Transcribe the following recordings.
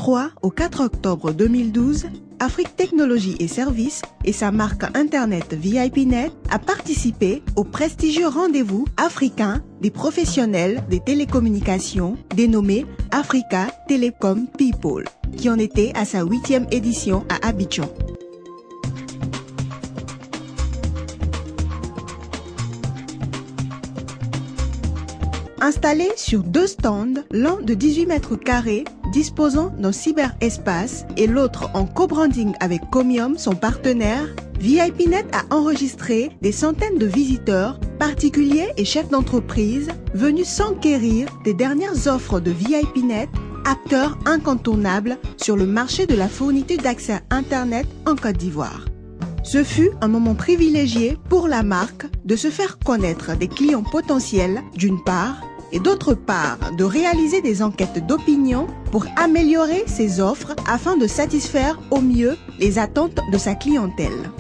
3 au 4 octobre 2012, Afrique Technologies et Services et sa marque Internet VIPNet a participé au prestigieux rendez-vous africain des professionnels des télécommunications dénommé Africa Telecom People, qui en était à sa 8e édition à Abidjan. Installé sur 2 stands, l'un de 18 mètres carrés, disposant d'un cyberespace et l'autre en co-branding avec Comium, son partenaire, VIPNet a enregistré des centaines de visiteurs, particuliers et chefs d'entreprise, venus s'enquérir des dernières offres de VIPNet, acteur incontournable sur le marché de la fourniture d'accès à Internet en Côte d'Ivoire. Ce fut un moment privilégié pour la marque de se faire connaître des clients potentiels d'une part et d'autre part de réaliser des enquêtes d'opinion pour améliorer ses offres afin de satisfaire au mieux les attentes de sa clientèle.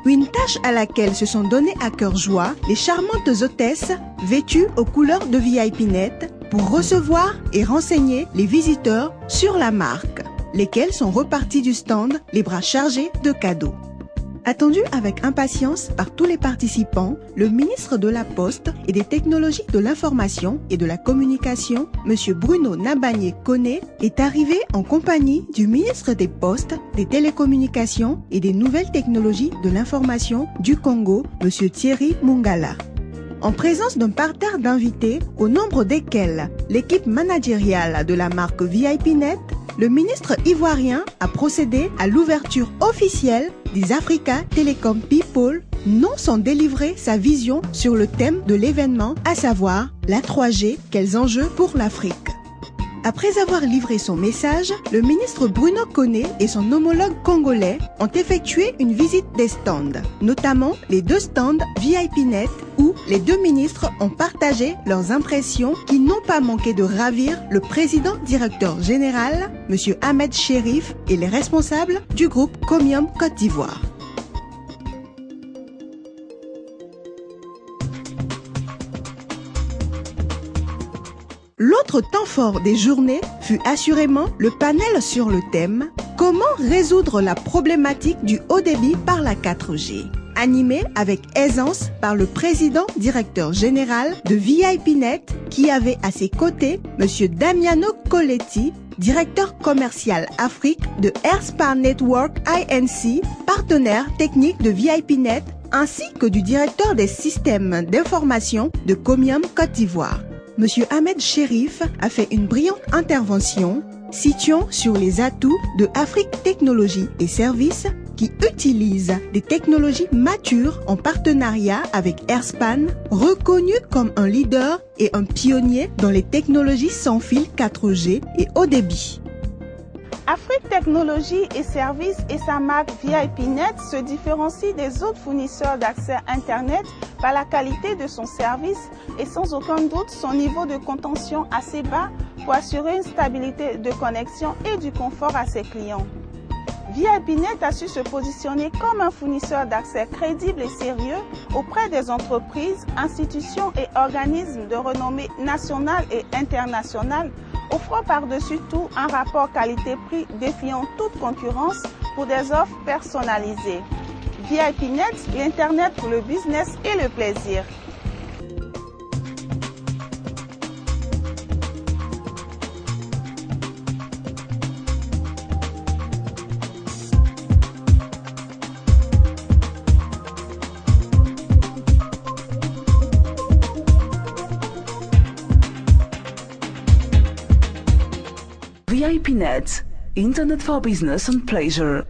Une tâche à laquelle se sont données à cœur joie les charmantes hôtesses vêtues aux couleurs de VIPNet pour recevoir et renseigner les visiteurs sur la marque, lesquels sont repartis du stand les bras chargés de cadeaux. Attendu avec impatience par tous les participants, le ministre de la Poste et des Technologies de l'Information et de la Communication, M. Bruno Nabagné-Koné, est arrivé en compagnie du ministre des Postes, des Télécommunications et des Nouvelles Technologies de l'Information du Congo, M. Thierry Mungala. En présence d'un parterre d'invités, au nombre desquels l'équipe managériale de la marque VIPNet, le ministre ivoirien a procédé à l'ouverture officielle des Africa Telecom People, non sans délivrer sa vision sur le thème de l'événement, à savoir la 3G, quels enjeux pour l'Afrique. Après avoir livré son message, le ministre Bruno Koné et son homologue congolais ont effectué une visite des stands, notamment les 2 stands VIPNet où les 2 ministres ont partagé leurs impressions qui n'ont pas manqué de ravir le président directeur général, M. Ahmed Chérif, et les responsables du groupe Comium Côte d'Ivoire. L'autre temps fort des journées fut assurément le panel sur le thème « Comment résoudre la problématique du haut débit par la 4G ?» animé avec aisance par le président directeur général de VIPNet qui avait à ses côtés M. Damiano Coletti, directeur commercial Afrique de Airspar Network Inc., partenaire technique de VIPNet, ainsi que du directeur des systèmes d'information de Comium Côte d'Ivoire. M. Ahmed Chérif a fait une brillante intervention situant sur les atouts de Afrique Technologies et Services qui utilise des technologies matures en partenariat avec Airspan, reconnu comme un leader et un pionnier dans les technologies sans fil 4G et haut débit. Afrique Technologies et Services et sa marque VIPNet se différencie des autres fournisseurs d'accès Internet par la qualité de son service et sans aucun doute son niveau de contention assez bas pour assurer une stabilité de connexion et du confort à ses clients. VIPNet a su se positionner comme un fournisseur d'accès crédible et sérieux auprès des entreprises, institutions et organismes de renommée nationale et internationale, offrant par-dessus tout un rapport qualité-prix défiant toute concurrence pour des offres personnalisées. VIPNet, l'Internet pour le business et le plaisir. VIPNet, Internet for Business and Pleasure.